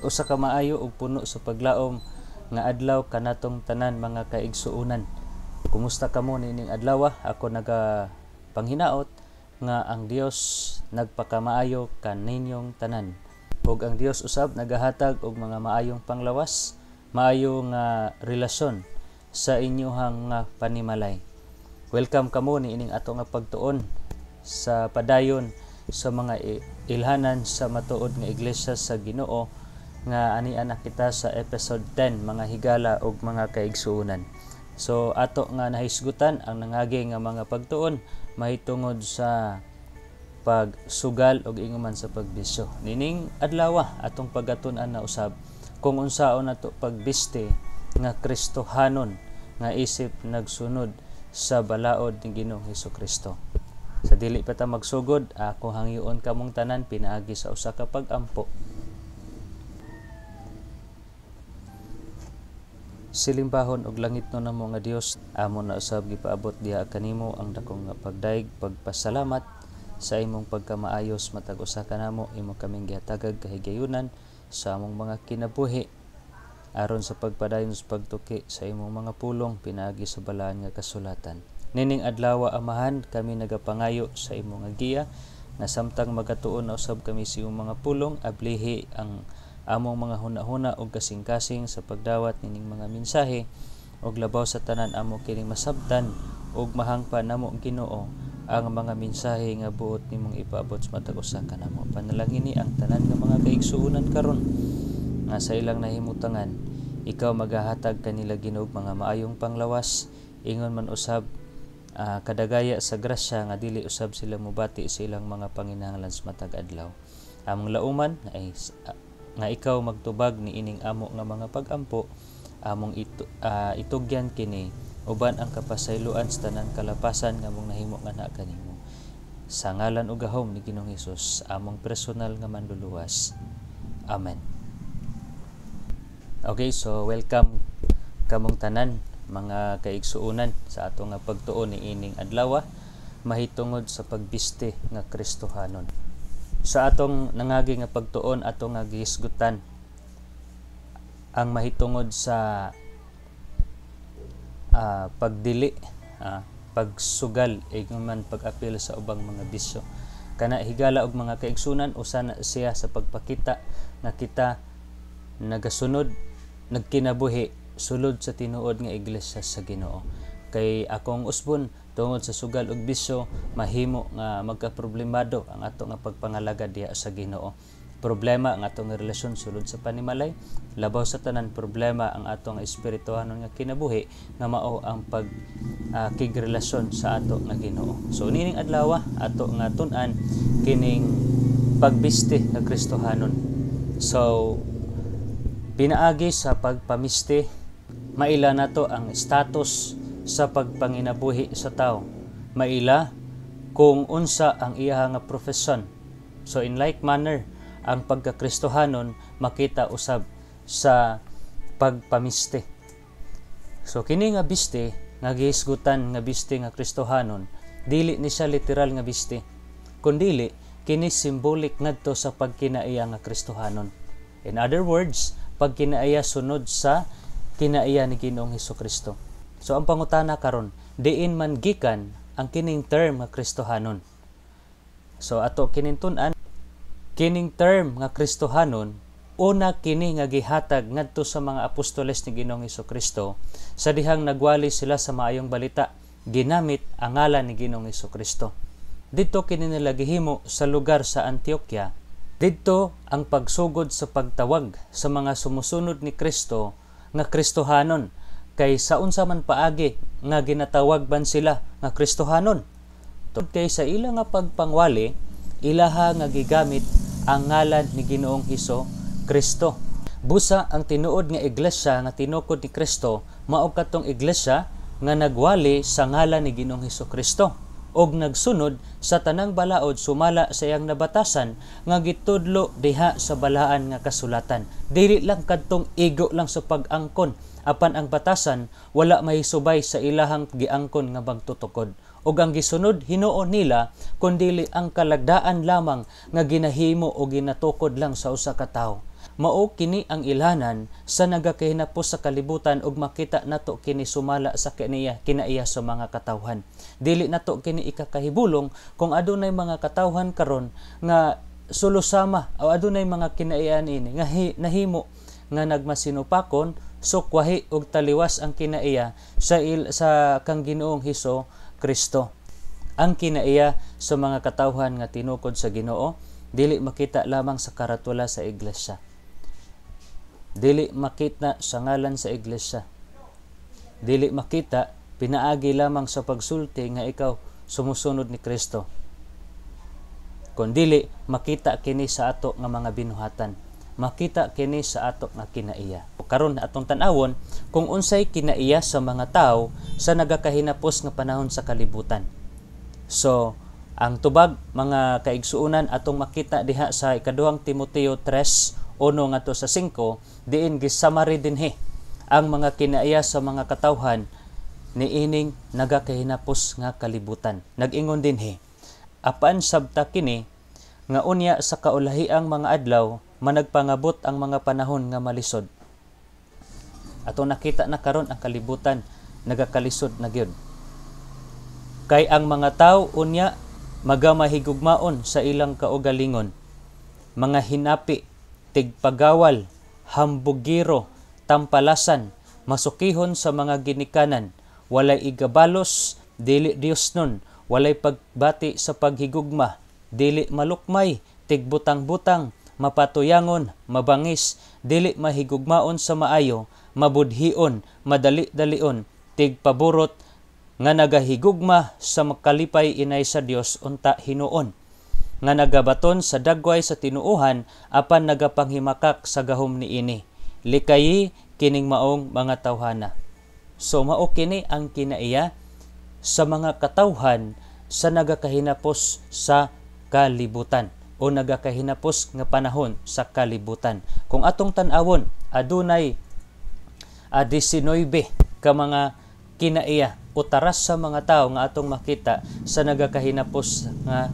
usa ka maayo ug puno sa paglaom nga adlaw kanatong tanan mga kaigsuonan. Kumusta kamo nining adlaw? Ako panghinaot nga ang Dios nagpakamaayo kaninyong tanan. Ug ang Dios usab nagahatag og mga maayong panglawas, maayo nga relasyon sa inyohang panimalay. Welcome kamo niining ato nga pagtuon sa padayon sa mga ilhanan sa matuod nga iglesia sa Ginoo nga ani-anak kita sa episode 10, mga higala ug mga kaigsuonan. So ato nga nahisgutan ang nangagi nga mga pagtuon mahitungod sa pagsugal ug inguman sa pagbisyo. Nining adlaw atong pagatun-an na usab kung unsaon nato pagbiste nga Kristohanon nga isip nagsunod sa balaod ni Ginoong Hesukristo. Sa dili pa ta magsugod, ako hangyoon kamong tanan pinaagi sa usa ka pag-ampo. Silimbahon og langit no namo nga Dios, amo na usab gipaabot diha kanimo ang dakong nga pagdaig, pagpasalamat sa imong pagkamaayos matag usa ka namo imo kaming gihatagag kahigayunan sa among mga kinabuhi aron sa pagpadayon sa pagtuki sa imong mga pulong pinaagi sa balaan nga kasulatan. Nining adlaw Amahan, kami nagapangayo sa imong nga giya na samtang magatuon na usab kami sa imong mga pulong, ablihi ang among mga hunahuna ug kasing-kasing sa pagdawat nining mga mensahe ug labaw sa tanan amo kining masabtan ug mahangpan namo Ginoo ang mga mensahe nga buot nimong ipaabot sa matag usa ka namo. Panalangin ni ang tanan nga mga kaigsuonan karon nga sa ilang nahimutangan ikaw magahatag kanila Ginoo mga maayong panglawas, ingon man usab kadagaya sa grasya nga dili usab sila mobati sa ilang mga panginahanglan sa matag adlaw. Among lauman ay nga ikaw magtubag ni ining amo nga mga pag-ampo, among itugyan kini uban ang kapasayloan sa tanan kalapasan nga among nahimo nga kanimo. Sa ngalan ug gahom ni Ginoong Hesus, among personal nga manluluwas. Amen. Okay, so welcome kamong tanan mga kaigsuonan sa ato nga pagtuon ni ining adlaw mahitungod sa pagbiste nga Kristohanon. Sa atong nangagi nga pagtuon ato nga gihisgutan ang mahitungod sa pagdili, pagsugal man pag-apil sa ubang mga bisyo. Kana higala og mga kaigsuonan usa na siya sa pagpakita nga kita nagasunod nagkinabuhi sulod sa tinuod nga iglesia sa Ginoo. Kay akong usbon tungod sa sugal ug bisyo mahimo nga magkaproblemado ang ato nga pagpangalaga diha sa Ginoo. Problema ang ato nga relasyon sulod sa panimalay, labaw sa tanan problema ang ato nga espirituhanon nga kinabuhi nga mao ang pagkigrelasyon sa ato nga Ginoo. So nining adlaw ato nga tun-an kining pagbiste nga Kristohanon. So pinaagi sa pagpamiste, maila nato ang status sa pagpanginabuhi sa tao. Maila kung unsa ang iya nga profesyon. So in like manner, ang pagkakristohanon makita usab sa pagpamiste. So kini nga biste nga gihisgutan nga biste nga Kristohanon, dili ni siya literal nga biste, kundili kini symbolic ngadto sa pagkinaiya nga Kristohanon. In other words, pagkinaiya sunod sa kinaiya ni Ginoong Hesukristo. So ang pangutana karon, diin man gikan ang kining term nga Kristohanon. So ato kining tun-an, kining term nga Kristohanon, una kini nga gihatag ngadto sa mga apostoles ni Ginoong Hesukristo sa dihang nagwali sila sa maayong balita, ginamit ang ngalan ni Ginoong Hesukristo. Dito kini nila gihimo sa lugar sa Antioquia. Dito ang pagsugod sa pagtawag sa mga sumusunod ni Kristo nga Kristohanon, kay sa unsa man paagi nga ginatawag ban sila nga Kristohanon. Tungod kay sa ila nga pagpangwali, ilaha nga gigamit ang ngalan ni Ginoong Hesukristo. Busa ang tinuod nga iglesia nga tinukod ni Kristo mao katong iglesia nga nagwali sa ngalan ni Ginoong Hesukristo og nagsunod sa tanang balaod sumala sa iyang nabatasan nga gitudlo diha sa balaan nga kasulatan. Dili lang kadtong igo lang sa pag-angkon, apan ang batasan wala mahisubay sa ilahang giangkon nga pagtutukod. Og ang gisunod hinuon nila kundili ang kalagdaan lamang nga ginahimo o ginatukod lang sa usa ka tawo. mao kini ang ilhanan sa nagakahinapos sa kalibutan ug makita nato kini sumala sa kinaiya sa mga katawhan. Dili nato kini ikakahibulong kung adunay mga katawhan karon nga sulusama o adunay mga kinaiyan ini nga nahimo nga nagmasinupakon sukwahi ug taliwas ang kinaiya sa kang Ginoong Hesus Kristo. Ang kinaiya sa mga katawhan nga tinukod sa Ginoo dili makita lamang sa karatula sa iglesia. Dili makita sa ngalan sa iglesia. Dili makita pinaagi lamang sa pagsulti nga ikaw sumusunod ni Kristo. Kundili makita kini sa ato nga mga binuhatan. Makita kini sa ato nga kinaiya. Karon atong tan-awon kung unsay kinaiya sa mga tawo sa nagakahinapos nga panahon sa kalibutan. So, ang tubag mga kaigsuunan atong makita diha sa ikaduhang Timoteo 3:1 ngadto sa 5 diin gisamari dinhi ang mga kinaiya sa mga katawhan niining nagakahinapos nga kalibutan. Nag-ingon dinhi, apan sabta kini nga unya sa kaulahiang mga adlaw managpangabot ang mga panahon nga malisod. Atong nakita na karon ang kalibutan nagakalisod na gyud. Kay ang mga tawo unya magamahigugmaon sa ilang kaugalingon, mga hinapi, tigpagawal, hambugiro, tampalasan, masukihon sa mga ginikanan, walay igabalos, dili Diosnon, walay pagbati sa paghigugma, dili malukmay, tigbutang-butang, mapatuyangon, mabangis, dili mahigugmaon sa maayo, mabudhion, madali-dalion, tigpaburot, nga nagahigugma sa makalipay inay sa Dios unta hinuon, nga nagabaton sa dagway sa tinuuhan apan nagapanghimakak sa gahom niini. Likayi kining maong mga tawhana. So mao kini ang kinaiya sa mga katawhan sa nagakahinapos sa kalibutan o nagakahinapos nga panahon sa kalibutan. Kung atong tan-awon adunay 19 ka mga kinaiya o taras sa mga tao nga atong makita sa nagakahinapos nga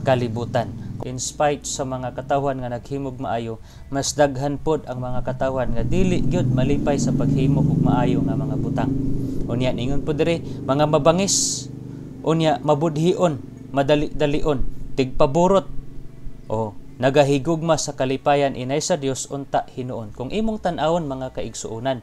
kalibutan. In spite sa mga katawhan nga naghimog maayo, mas daghan pod ang mga katawhan nga dili gyud malipay sa paghimo og maayo nga mga butang. Unya ningon pod diri mga mabangis, unya mabudhion, madali-dalion, tigpaburot o nagahigugma sa kalipayan inay sa Dios unta hinuon. Kung imong tan-awon mga kaigsuunan,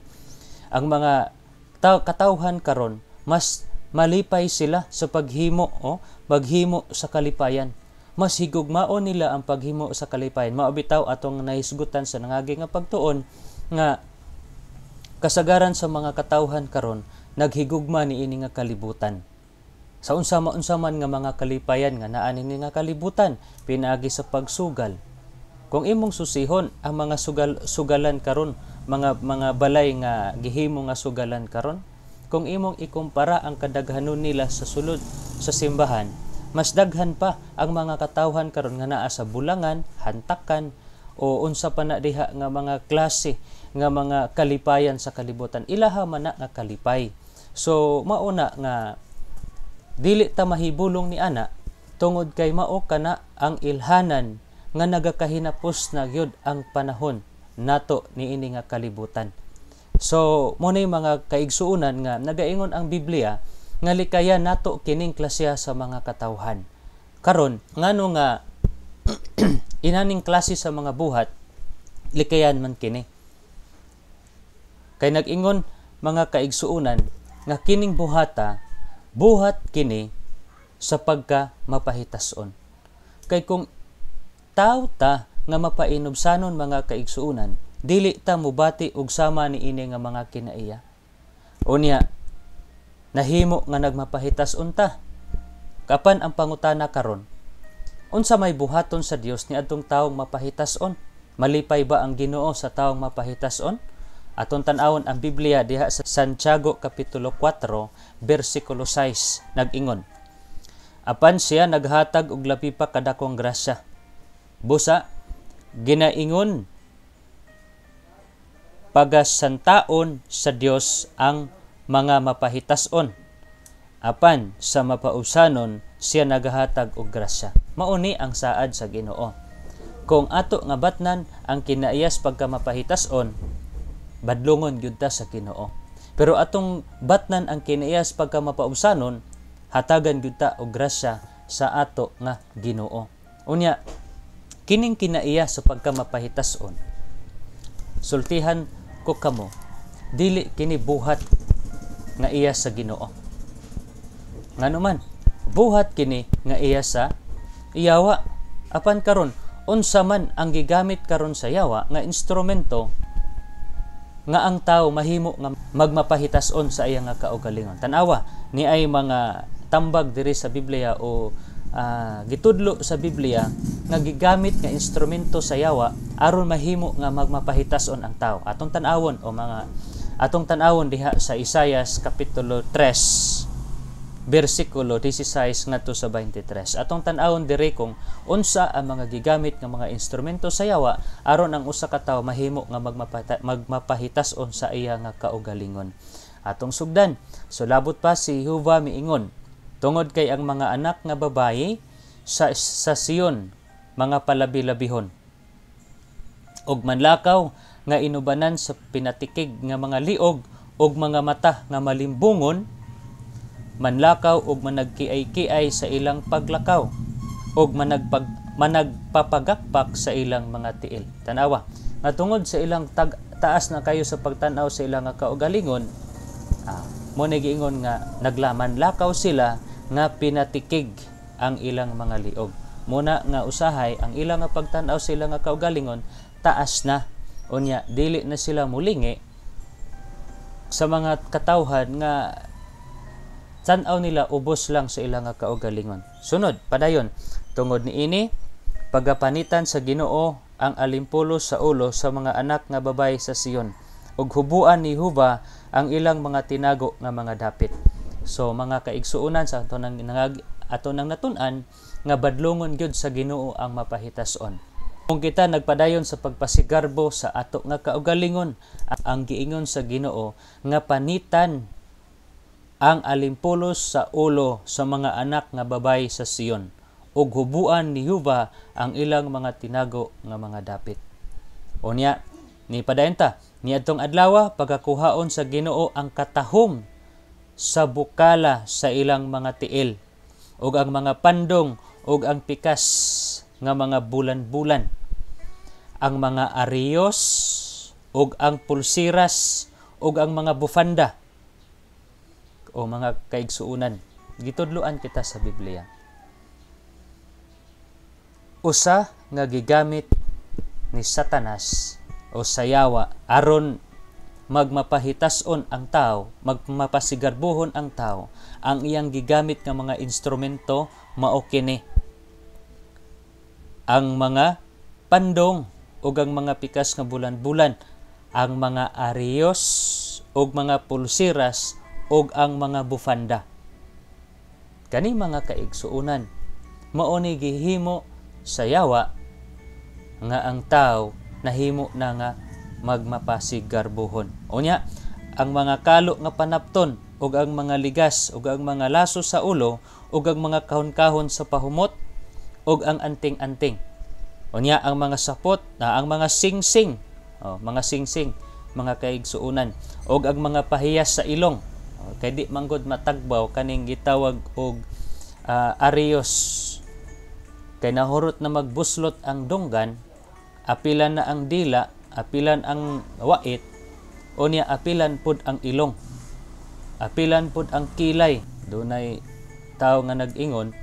ang mga katawhan karon mas malipay sila sa paghimo maghimo sa kalipayan. Mas higugmaon nila ang paghimo sa kalipayan. Maabitaw atong nahisgutan sa nangagi nga pagtuon nga kasagaran sa mga katawhan karon naghigugma niini nga kalibutan. Sa unsa-man nga mga kalipayan nga naa nini nga kalibutan pinaagi sa pagsugal. Kung imong susihon ang mga sugalan karon, mga balay nga gihimo nga sugalan karon, kung imong ikumpara ang kadaghanon nila sa sulod sa simbahan, mas daghan pa ang mga katawhan karon nga naa sa bulangan, hantakan o unsa pa na diha nga mga klase nga mga kalipayan sa kalibutan. Ilaha man na nga kalipay. So mauna nga dili ta mahibulong ni ana tungod kay mao kana ang ilhanan nga nagakahinapos na gyud ang panahon nato niini nga kalibutan. So mo nay mga kaigsuunan nga nagaingon ang Biblia nga likayan nato kining klasya sa mga katawhan. Karon ngano nga inaning klase sa mga buhat likayan man kini. Kay nag-ingon mga kaigsuunan nga kining buhat kini sa pagka mapahitason. Kay kung taw ta nga mapainubsanon mga kaigsuunan, dili ta mubati og sama niini nga mga kinaiya. Unya nahimo nga nagmapahitas unta. Kapan ang pangutana karon? Unsa may buhaton sa Dios ni adtong taong mapahitason? Malipay ba ang Ginoo sa taong mapahitason? Aton tan-awon ang Biblia diha sa Santiago kapitulo 4 bersikulo 6 nag-ingon. Apan siya naghatag og labi pa kadakong grasya. Busa ginaingon pagasantaon sa Dios ang mga mapahitason. Apan sa mapausanon siya nagahatag og grasya. Mauni ang saad sa Ginoo. Kung ato nga batnan ang kinaiyas pagka mapahitason, badlongon gyud ta sa Ginoo. Pero atong batnan ang kinaiyas pagka mapaubsanon, hatagan gyud ta og grasya sa ato nga Ginoo. Unya, kining kinaiyas sa pagka mapahitason, sultihan ko kamo, dili kini buhat nga iya sa Ginoo. Nganuman, buhat kini nga iya sa yawa. Apan karon, unsa man ang gigamit karon sa yawa nga instrumento nga ang tao mahimo nga magmapahitason sa iya nga kaugalingon. Tanawa ni ay mga tambag diri sa Biblia o gitudlo sa Biblia nga gigamit nga instrumento sa yawa aron mahimo nga magmapahitason ang tao. Atong tan-awon diha sa Isaias kapitulo 3 versikulo 16 ngadto sa 23. Atong tan-awon diri kung unsa ang mga gigamit nga mga instrumento sa yawa aron ang usa ka tawo mahimo nga magmapahitason sa iya nga kaugalingon. Atong sugdan, sulabot pa si Jehova miingon, tungod kay ang mga anak nga babayi sa Sion mga palabi-labihon og manlakaw nga inubanan sa pinatikig nga mga liog og mga mata nga malimbungon, manlakaw og managkiay-kiay sa ilang paglakaw og managpapagakpak sa ilang mga tiil. Tanawa, nga tungod sa ilang taas na kayo sa pagtanaw sa ilang nga kaugalingon, mo giingon nga naglaman lakaw sila nga pinatikig ang ilang mga liog. Muna nga usahay ang ilang nga pagtanaw sa ilang nga kaugalingon taas na. Unya, dili na sila mulingi sa mga katawhan nga tan-aw nila ubos lang sa ilang nga kaugalingon. Sunod, padayon, tungod niini, pagapanitan sa Ginoo ang alimpulos sa ulo sa mga anak nga babayi sa Sion, ug hubuan ni Jehova ang ilang mga tinago nga mga dapit. So, mga kaigsuunan sa ato nang natun-an, nga badlongon gyud sa Ginoo ang mapahitason. Kung kita nagpadayon sa pagpasigarbo sa ato nga kaugalingon, ang giingon sa Ginoo nga panitan ang alimpulos sa ulo sa mga anak nga babayi sa Sion, ug hubuan ni Jehova ang ilang mga tinago nga mga dapit. Unya, ni padayon ta, niadtong adlaw pagakuhaon sa Ginoo ang katahom sa bukala sa ilang mga tiil, ug ang mga pandong ug ang pikas nga mga bulan-bulan, ang mga ariyos ug ang pulsiras ug ang mga bufanda o mga kaigsuunan. Gitudloan kita sa Biblia. Usa nga gigamit ni Satanas o sayawa aron magmapahitason ang tao, magmapasigarbuhon ang tao, ang iyang gigamit nga mga instrumento mao kini: ang mga pandong ug ang mga pikas nga bulan-bulan, ang mga ariyos ug mga pulsiras ug ang mga bufanda. Kani mga kaigsuunan, mao ni gihimo sa yawa nga ang tao nahimo na nga magmapasigarbuhon. Unya, ang mga kalo nga panapton ug ang mga ligas ug ang mga laso sa ulo ug ang mga kahon-kahon sa pahumot ug ang anting-anting. Unya, ang mga sapot ang mga singsing, mga singsing, mga kaigsuunan, ug ang mga pahiyas sa ilong. Kay di manggod matagbaw kaning gitawag og arios. Kay nahurot na magbuslot ang dunggan, apilan na ang dila, apilan ang wait, unya apilan pud ang ilong, apilan pud ang kilay. Dunay tao nga nag-ingon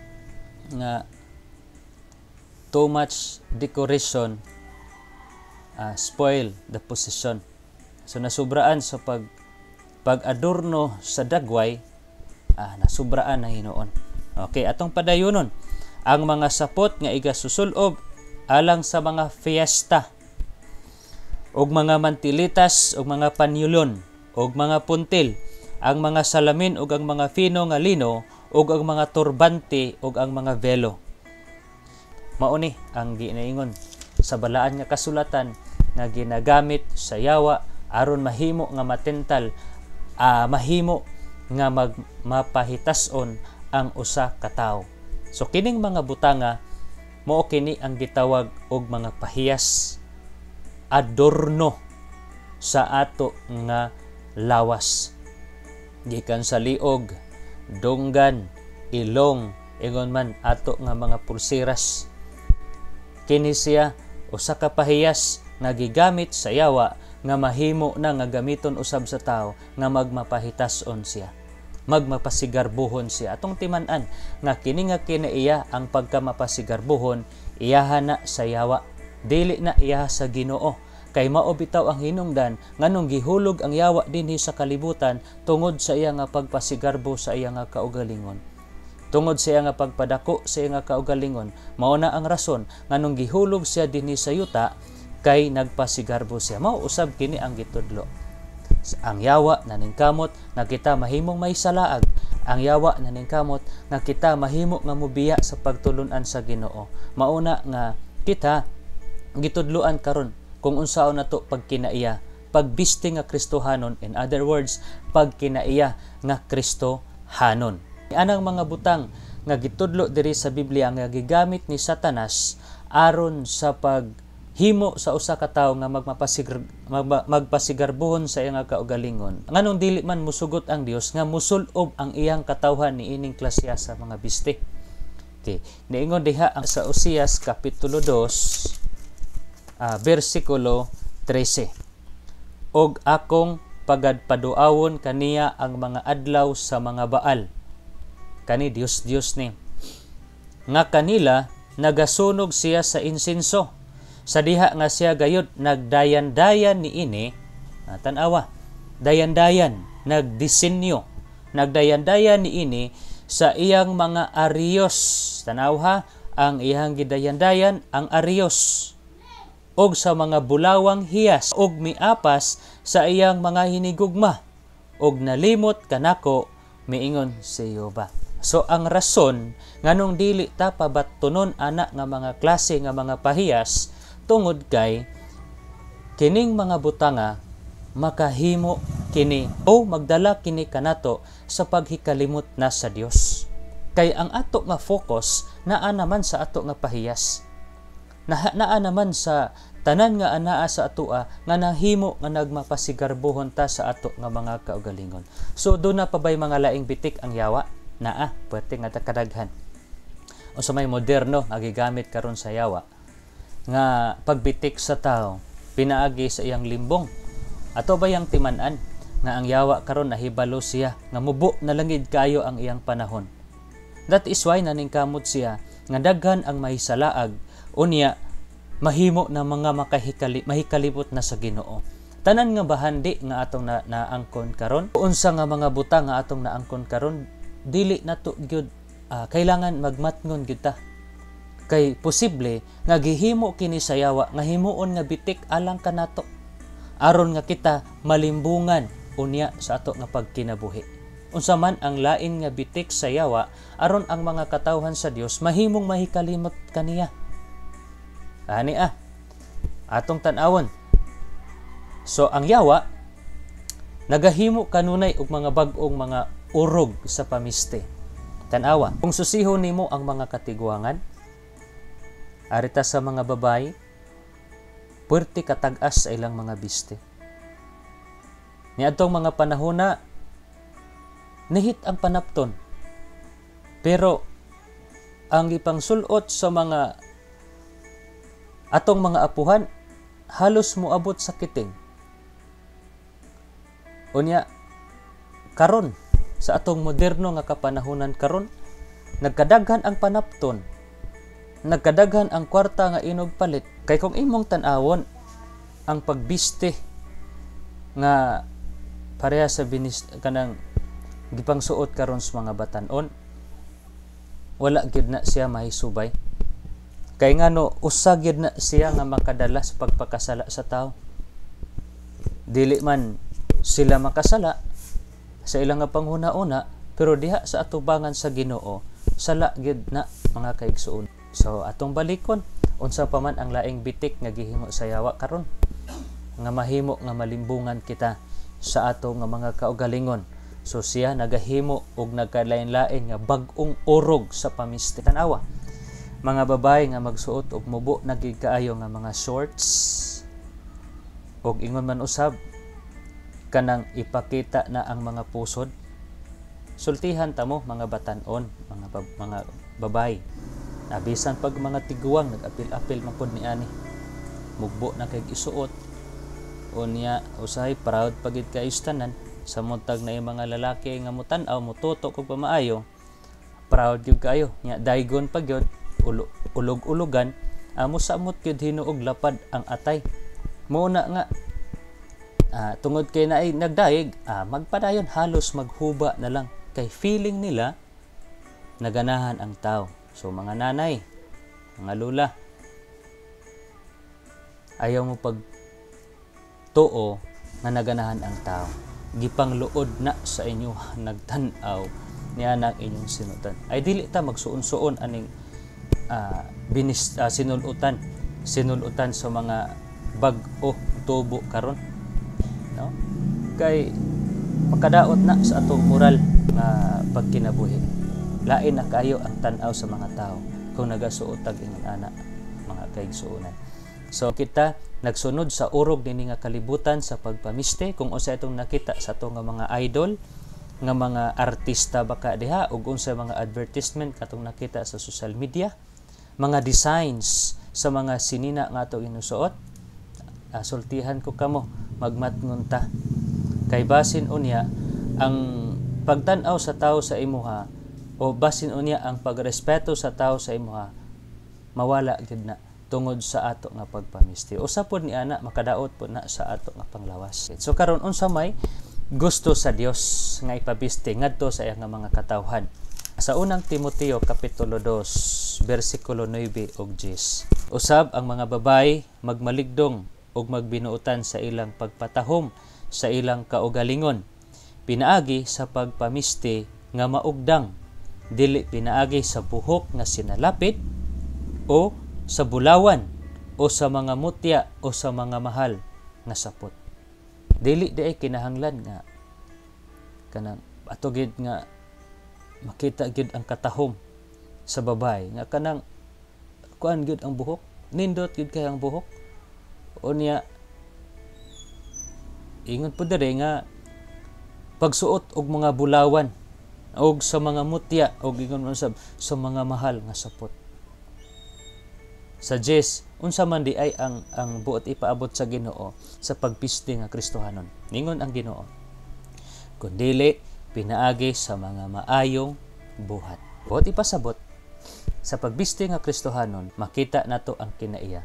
nga too much decoration spoil the position. So nasubraan sa pag-adorno sa dagway, nasubraan na hinuon. Okay, atong padayonon ang mga sapot nga igasusulob alang sa mga fiesta ug mga mantilitas ug mga panyulon ug mga puntil, ang mga salamin ug ang mga fino nga lino ug ang mga turbante ug ang mga velo. Mao ni ang ginaingon sa balaan nga kasulatan nga ginagamit sa yawa aron mahimo nga matental, mahimo nga mapahitason ang usa ka tawo. So kining mga butanga mao kini ang gitawag og mga pahiyas adorno sa ato nga lawas. Gikan sa liog, dunggan, ilong, ingon man ato nga mga pulseras. Kini siya usa ka pahiyas nga gigamit sa yawa nga mahimo na nga gamiton usab sa tao nga magmapahitason siya, magmapasigarbuhon siya. Atong timan-an nga kini nga kinaiya ang pagkamapasigarbuhon iyaha na sa yawa, dili na iyaha sa Ginoo. Kay mao bitaw ang hinungdan nganong gihulog ang yawa dinhi sa kalibutan tungod sa iya nga pagpasigarbo sa iya nga kaugalingon. Tungod sa iya nga pagpadako sa iya nga kaugalingon, mao na ang rason nganong gihulog siya dinhi sa yuta kay nagpasigarbo siya. Mao usab kini ang gitudlo. Ang yawa naningkamot nga kita mahimong may salaag. Ang yawa naningkamot nga kita mahimo nga mubiya sa pagtulon-an sa Ginoo. Mauna nga kita gitudloan karon kung unsaon nato pagkinaiya, pagbiste nga Kristohanon, in other words, pagkinaiya nga Kristohanon. Anang mga butang nga gitudlo diri sa Biblia nga gigamit ni Satanas aron sa paghimo sa usa ka tawo nga magpasigarbuhon sa iyang kaugalingon. Nganong dili man musugot ang Dios nga musul-ob ang iyang katawhan ni ining klasya sa mga biste. Okay. Niingon diha ang sa Oseas kapitulo 2 versikulo 13. Og akong pagadpaduawon kaniya ang mga adlaw sa mga Baal. Kani Dios ni. Nga kanila nagasunog siya sa insinso. Sa diha nga siya gayud nagdayan-dayan niini, tan-awa. Dayan-dayan, nagdisenyo. Nagdayan-dayan niini sa iyang mga ariyos. Tanaw ang iyang gidayan-dayan ang ariyos. Og sa mga bulawang hiyas, og miapas sa iyang mga hinigugma, og nalimot kanako, miingon si Jehova. So ang rason nganong dili ta pabatunon ana nga mga klase nga mga pahiyas tungod kay kining mga butanga makahimo kini o magdala kini kanato sa paghikalimot na sa Dios. Kay ang ato nga focus naa naman sa ato nga pahiyas. Naa naman sa tanan nga anaa sa atoa nga nahimo nga nagmapasigarbuhon ta sa ato nga mga kaugalingon. So do na pa bay mga laing bitik ang yawa? Naa, pwede nga takadaghan. O sa may moderno nga gigamit karon sa yawa nga pagbitik sa tao pinaagi sa iyang limbong. Ato ba yang timan-an nga ang yawa karon nahibalo siya nga mubo na langid kayo ang iyang panahon. That is why naningkamot siya nga daghan ang mahisalaag unya mahimo na mga mahikalibot na sa Ginoo. Tanan nga bahandi nga atong naangkon karon, unsa nga mga butang nga atong naangkon karon, dili nato gyud kailangan magmatngon gyud ta. Kay posible nga gihimo kini sa yawa nga himuon nga bitik alang kanato aron nga kita malimbungan unya sa ato nga pagkinabuhi. Unsa man ang lain nga bitik sa yawa aron ang mga katawhan sa Dios mahimong mahikalimot kaniya. Ani atong tan-awon. So ang yawa nagahimo kanunay og mga bag-ong mga urog sa pamiste. Tan-awa, kung susihon nimo ang mga katigwangan arita sa mga babae, puwerte katag-as sa ilang mga biste. Niadtong mga panahona nihit ang panapton. Pero ang ipangsulot sa mga atong mga apuhan halos moabot sa kiting. Unya karon sa atong moderno nga kapanahunan karon nagkadaghan ang panapton, nagkadaghan ang kwarta nga inog palit. Kay kung imong tan-awon ang pagbiste nga pareha sa kanang gipangsuot karon sa mga batan-on, wala gyud na siya mahisubay. Kay ngano usa gyud na siya nga makadala sa pagpakasala sa tao. Dili man sila makasala sa ilang nga panghuna-una, pero diha sa atubangan sa Ginoo sala gyud na mga kaigsuon. So atong balikon unsa pa man ang laing bitik nga gihimo sa yawa karon nga mahimo nga malimbungan kita sa ato nga mga kaugalingon. So siya nagahimo og nagkalain-lain nga bag-ong urog sa pamiste. Tan-awa, mga babae nga magsuot og mubo nagig kaayo nga mga shorts, og ingon man usab kanang ipakita na ang mga pusod. Sultihan ta mo mga batan-on, mga babay. Abisan pag mga tiguang nag-apil-apil man pud niani. Mugbo na kay isuot. Unya usahay proud pagid kay istanan sa muntag na yung mga lalaki nga mutan-aw mututo kog pamaayo. Proud gyud kayo. Nya daygon pa gyud ulog-ulogan amo samot gyud hinuog lapad ang atay. Muna nga tungod kay naay nagdaig, magpadayon halos maghuba na lang kay feeling nila naganahan ang tao. So mga nanay, mga lula, ayaw mo pag tuo nga naganahan ang tao. Gipangluod na sa inyo nagtan-aw niya ng inyong sinutan. Ay dili ta magsuon-suon aning sinulutan sa mga bag-o tubo karon. No? Kay makadaot na sa atong moral nga pagkinabuhi. Lain na kayo ang tan-aw sa mga tao kung nagasuot tag ingon ana mga kaigsuonan. So kita nagsunod sa urog nini nga kalibutan sa pagpamiste kung unsa itong nakita sa ato nga mga idol nga mga artista baka diha ug unsa mga advertisement katong nakita sa social media, mga designs sa mga sinina nga ato ginusuot. Sultihan ko kamo magmatngon ta kay basin unya ang pagtan-aw sa tao sa imuha o basin unya ang pagrespeto sa tao sa imuha mawala gid na tungod sa ato nga pagpamisti. Usa pod ni ana makadaot po na sa ato nga panglawas. So karon unsa may gusto sa Dios nga ipabiste ngadto sa iyang mga katawhan. Sa unang Timoteo kapitulo 2 bersikulo 9 ug 10. Usab ang mga babay magmaligdong ug magbinuotan sa ilang pagpatahom sa ilang kaugalingon. Pinaagi sa pagpamisti nga maugdang, dili pinaagi sa buhok nga sinalapit o sa bulawan o sa mga mutya o sa mga mahal nga sapot. Dili di ay kinahanglan nga kanang ato gid nga makita gid ang katahom sa babay nga kanang kuan gid ang buhok, nindot gid kay ang buhok. Unya ingon po dere nga pagsuot og mga bulawan og sa mga mutya og ingon man sab sa mga mahal nga sapot. Sa 10 unsa man di ay ang buot ipaabot sa Ginoo sa pagpiste nga Kristohanon. Ningon ang Ginoo, kundili pinaagi sa mga maayong buhat. Buot ipasabot sa pagbiste nga Kristohanon makita nato ang kinaiya,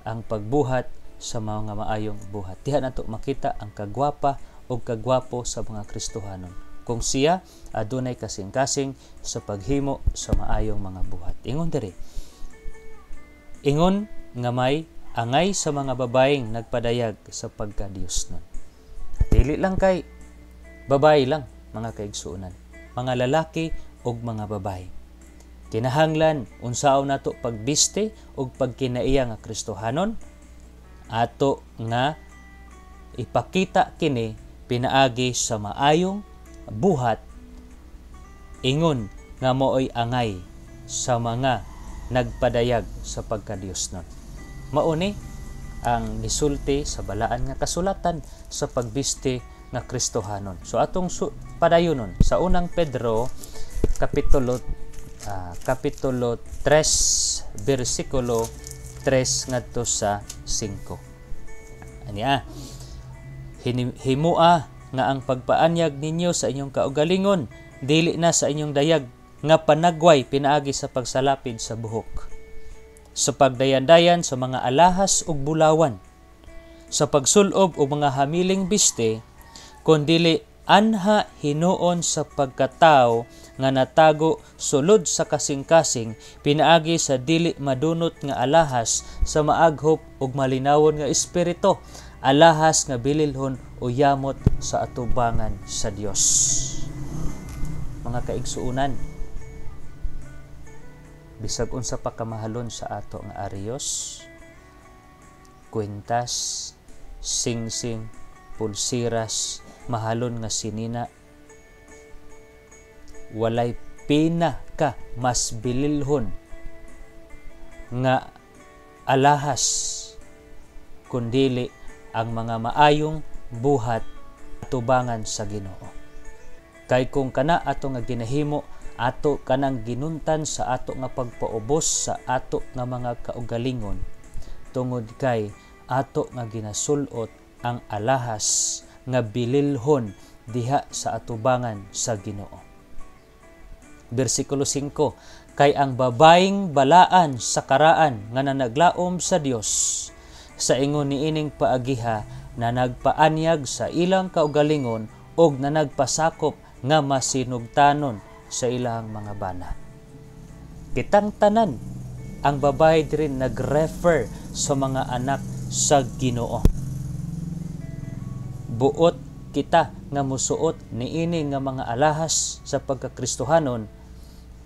ang pagbuhat sa mga maayong buhat. Diha nato makita ang kagwapa o kagwapo sa mga Kristohanon kung siya adunay kasing-kasing sa paghimo sa maayong mga buhat. Ingon diri, ingon nga may angay sa mga babaeng nagpadayag sa pagka-Diosnon. Dili lang kay babae lang mga kaigsuonan, mga lalaki ug mga babae. Kinahanglan unsaon nato pagbiste ug pagkinaiya nga Kristohanon, ato nga ipakita kini pinaagi sa maayong buhat, ingon nga maoy angay sa mga nagpadayag sa pagka-Diosnon. Mauni ang gisulti sa balaan nga kasulatan sa pagbiste nga Kristohanon. So atong padayonon sa unang Pedro kapitulo 3 bersikulo 3 ngadto sa 5. Ania, himua nga ang pagpaanyag ninyo sa inyong kaugalingon dili na sa inyong dayag nga panagway pinaagi sa pagsalapid sa buhok, sa pagdayan-dayan sa mga alahas ug bulawan, sa pagsulob og mga hamiling biste, kundili anha hinuon sa pagkatao nga natago sulod sa kasing-kasing pinaagi sa dili madunot nga alahas sa maaghop ug malinawon nga espiritu, alahas nga bililhon o yamot sa atubangan sa Dios. Mga kaigsuunan, bisag unsa pa kamahalon sa ato nga ariyos, kwintas, singsing, pulsiras, mahalon nga sinina, walay pina ka mas bililhon nga alahas kundili ang mga maayong buhat atubangan sa Ginoo. Kay kung kana ato nga ginahimo, ato kanang ginuntan sa ato nga pagpaubos sa ato nga mga kaugalingon, tungod kay ato nga ginasulot ang alahas nga bililhon diha sa atubangan sa Ginoo. Bersikulo 5, kay ang babaeng balaan sa karaan nga nanaglaom sa Dios sa ingon niining paagiha na nagpaanyag sa ilang kaugalingon og na nagpasakop nga masinugtanon sa ilang mga bana. Kitang tanan ang babae diri nag-refer sa mga anak sa Ginoo. Buot kita nga musuot niini nga mga alahas sa pagkakristohanon,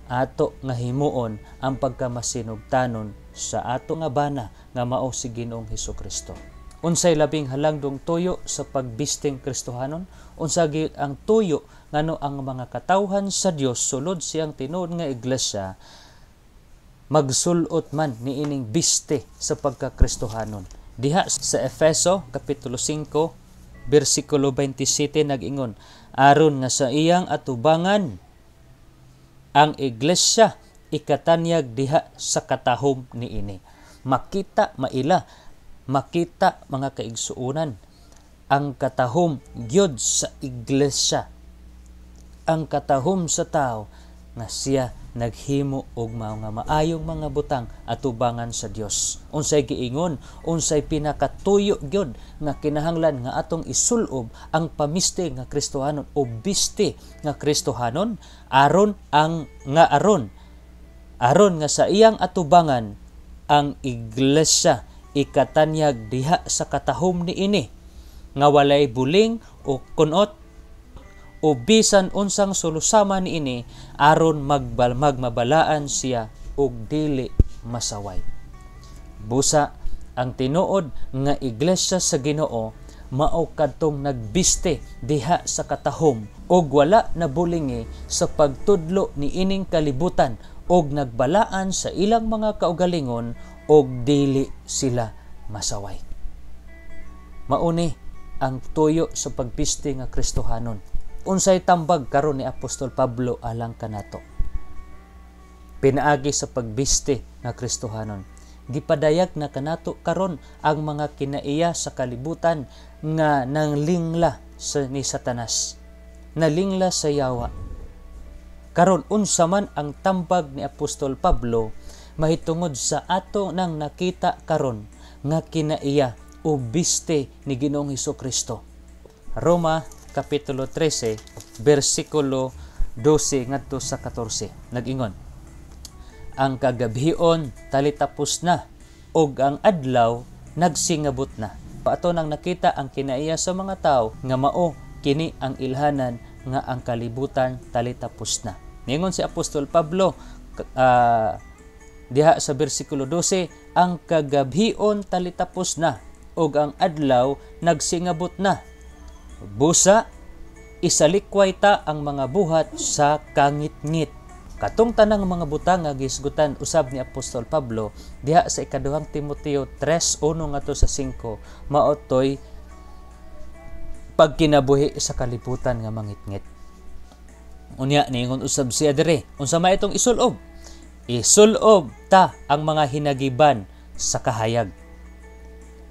ato nga himuon ang pagkamasinugtanon sa ato nga bana nga mao si Ginoong Hesukristo. Unsay labing halangdong tuyo sa pagbisting Kristohanon? Unsa gyud ang tuyo ngano ang mga katawhan sa Dios sulod siyang tinuod nga iglesia magsulot man niining biste sa pagkakristohanon. Diha sa Efeso kapitulo 5 bersikulo 27 nag-ingon, aron nga sa iyang atubangan ang iglesia ikatanyag diha sa katahom niini. Makita mga kaigsuonan ang katahom gyud sa iglesia, ang katahom sa tao nga siya naghimo og mga maayong mga butang atubangan sa Dios. Unsay giingon, unsay pinakatuyo gyud nga kinahanglan nga atong isulob ang pamiste nga Kristohanon o biste nga Kristohanon aron nga sa iyang atubangan ang iglesia ikatanyag diha sa katahom niini nga walay buling o kunot o bisan unsang sulusama niini aron magmabalaan siya og dili masaway. Busa ang tinuod nga iglesia sa Ginoo mao kadtong nagbiste diha sa katahom og wala na bulingi sa pagtudlo niining kalibutan og nagbalaan sa ilang mga kaugalingon og dili sila masaway. Mauni ang tuyo sa pagbiste nga Kristohanon. Unsay tambag karon ni Apostol Pablo alang kanato? Pinaagi sa pagbiste nga Kristohanon. Gipadayag na kanato karon ang mga kinaiya sa kalibutan nga nanglingla ni Satanas, nalingla sa yawa. Karon unsa man ang tambag ni Apostol Pablo mahitungod sa ato nang nakita karon nga kinaiya o biste ni Ginoong Hesukristo. Roma kapitulo 13 bersikulo 12 ngadto sa 14 nag-ingon, ang kagabhion talitapos na ug ang adlaw nagsingabot na. Ato nang nakita ang kinaiya sa mga tao nga mao kini ang ilhanan nga ang kalibutan talitapos na. Ningon si Apostol Pablo diha sa bersikulo 12, ang kagabhion talitapos na ug ang adlaw nagsingabot na. Busa isalikway ta ang mga buhat sa kangitngit. Katong tanang mga butang nga gisgutan usab ni Apostol Pablo diha sa ikaduhang Timoteo 3:1 ngadto sa 5 maotoy pagkinabuhi sa kalibutan nga mangitngit. Unya ningon usab siya dire, unsa may itong isulob? Isulob ta ang mga hinagiban sa kahayag.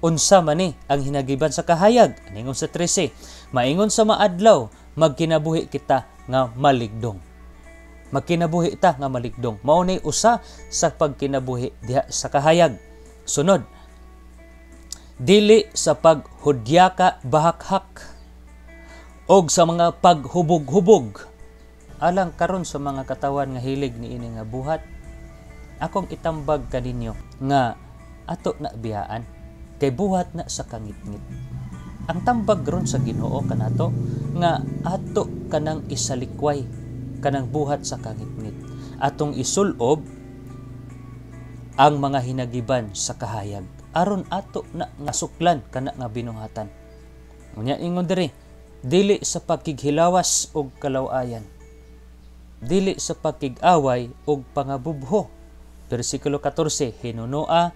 Unsa man ni ang hinagiban sa kahayag? Ningon sa 13, maingon sa maadlaw magkinabuhi kita nga maligdong. Magkinabuhi ta nga maligdong. Mao ni usa sa pagkinabuhi diha sa kahayag. Sunod, dili sa paghudyaka bahakhak og sa mga paghubog-hubog. Alang karon sa mga katawan nga hilig niini nga buhat, akong itambag kaninyo nga ato na biyaan kay buhat na sa kangitngit. Ang tambag ron sa Ginoo kanato nga ato kanang isalikway kanang buhat sa kangitngit. Atong isulob ang mga hinagiban sa kahayag aron ato na nasuklan kana nga binuhatan. Unya ingon diri, dili sa pagkighilawas og kalawayan, dili sa pagkig-away og pangabubho. Bersikulo 14, hinunoa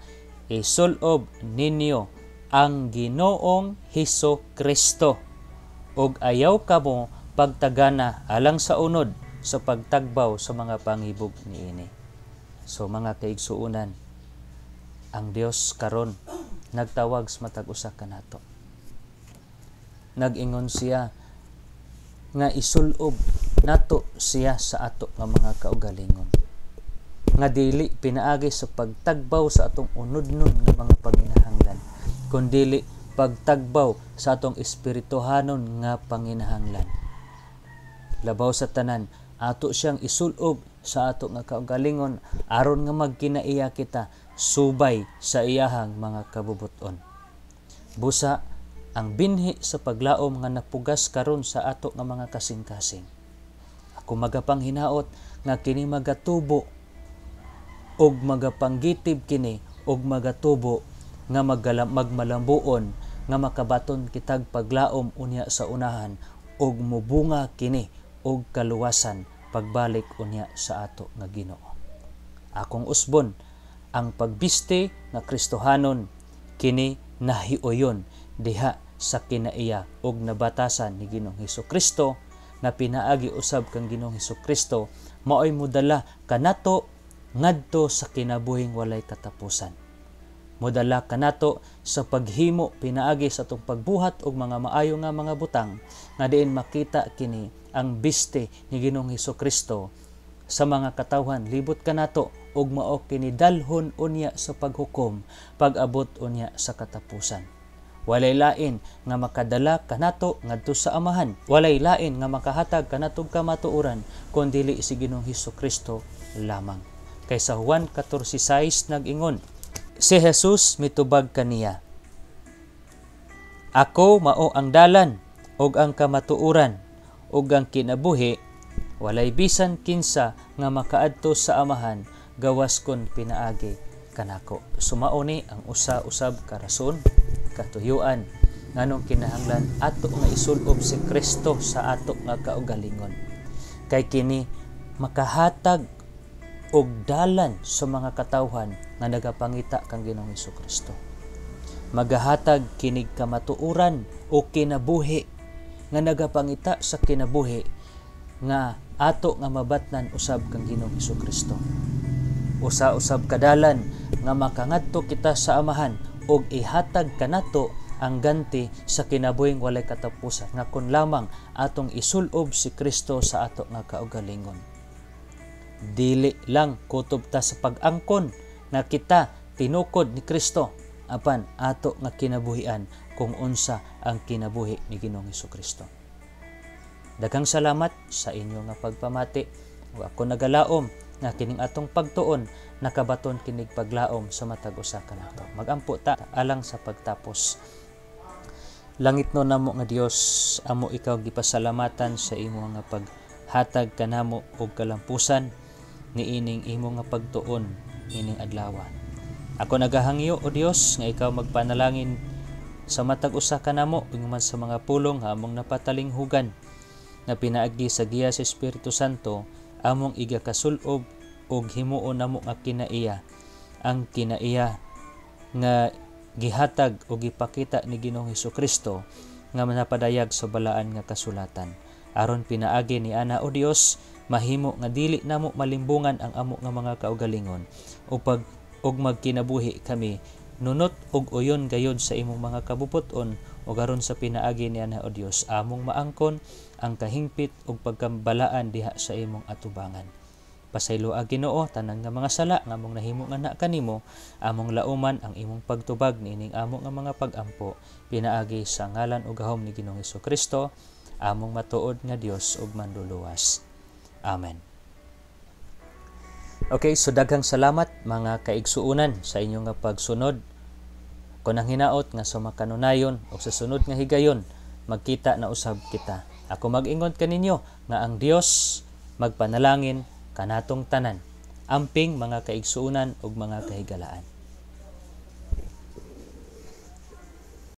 isulob ninyo ang Ginoong Hesukristo ug ayaw kamo pagtagana alang sa unod sa pagtagbaw sa mga panghibog niini. So mga kaigsuunan, ang Dios karon nagtawag sa matag usa kanato. Nag-ingon siya nga isulob nato siya sa ato nga mga kaugalingon, nga dili pinaagi sa pagtagbaw sa atong unodnon nga mga panginahanglan, kundili pagtagbaw sa atong espirituhanon nga panginahanglan. Labaw sa tanan, ato siyang isulob sa ato nga kaugalingon aron nga magkinaiya kita subay sa iyahang mga kabubuton. Busa ang binhi sa paglaom nga napugas karon sa ato nga mga kasing-kasing. Ako magapanghinaot nga kini magatubo og magapanggitib kini og magatubo nga magmalambuon nga makabaton kitag paglaom unya sa unahan og mubunga kini og kaluwasan pagbalik unya sa ato nga Ginoo. Akong usbon, ang pagbiste nga Kristohanon kini nahiuyon diha sa kinaiya ug nabatasan ni Ginoong Hesukristo, nga pinaagi usab kang Ginoong Hesukristo maoy modala kanato ngadto sa kinabuhing walay katapusan. Modala kanato sa paghimo pinaagi sa atong pagbuhat og mga maayo nga mga butang, nga diin makita kini ang biste ni Ginoong Hesukristo sa mga katawhan libot kanato ug mao kini dalhon unya sa paghukom pag-abot unya sa katapusan. Walay lain nga makadala kanato ngadto sa Amahan, walay lain nga makahatag kanatong kamatuoran kundi si Ginoong Hesukristo lamang. Kay sa Juan 14:6 nag-ingon, si Jesus mitubag kaniya, "Ako mao ang dalan ug ang kamatuoran ug ang kinabuhi, walay bisan kinsa nga makaadto sa Amahan gawas kon pinaagi kanako." Sumao ni ang usa-usab ka rason, katuyuan nganong kinahanglan ato nga isulob si Kristo sa ato nga kaugalingon. Kay kini makahatag og dalan sa mga katawhan nga nagapangita kang Ginoong Hesukristo. Magahatag kinig kamatuoran o kinabuhi nga nagapangita sa kinabuhi nga ato nga mabatnan usab kang Ginoong Hesukristo. Usa-usab kadalan nga makangadto kita sa Amahan og ihatag kanato ang ganti sa kinabuhing walay katapusan, nga kun lamang atong isulob si Kristo sa ato nga kaugalingon. Dili lang kutob ta sa pag-angkon nga kita tinukod ni Kristo, apan ato nga kinabuhian kung unsa ang kinabuhi ni Ginoong Hesukristo. Daghang salamat sa inyo nga pagpamati. Ug ako nagalaom nga kining atong pagtuon nakabaton kinig paglaom sa matag usa kanato. Magampo ta alang sa pagtapos. Langit no namo nga Dios, amo ikaw gipasalamatan sa imo nga paghatag kanamo og kalampusan niining imo nga pagtuon ining adlaw. Ako nagahangyo o Dios nga ikaw magpanalangin sa matag usa kanamo ug man sa mga pulong nga among napatalinghugan nga pinaagi sa giya sa Espiritu Santo, among igakasulob og himuon namo nga kinaiya, ang kinaiya nga gihatag o gipakita ni Ginoong Hesukristo nga manapadayag sa balaan nga kasulatan. Aron pinaagi ni ana o Dios, mahimo nga dili namo malimbungan ang amo nga mga kaugalingon ug magkinabuhi kami nunot og uyon gayud sa imong mga kabubuton, ug aron sa pinaagi ni ana o Dios, among maangkon ang kahingpit ug pagkambalaan diha sa imong atubangan. Pasaylo Ginoo tanang nga mga sala nga among nahimo nga na kanimo, among lauman ang imong pagtubag niining amo nga mga pag-ampo, pinaagi sa ngalan ug gahom ni Ginoong Hesukristo, among matuod nga Dios ug manluluwas. Amen. Okay, so daghang salamat mga kaigsuunan sa inyong nga pagsunod. Kung ang hinaot nga sa makanunayon o sa sunod nga higayon, magkita na usab kita. Ako mag-ingon kaninyo nga ang Dios magpanalangin kanatong tanan, amping mga kaigsuunan ug mga kahigalaan.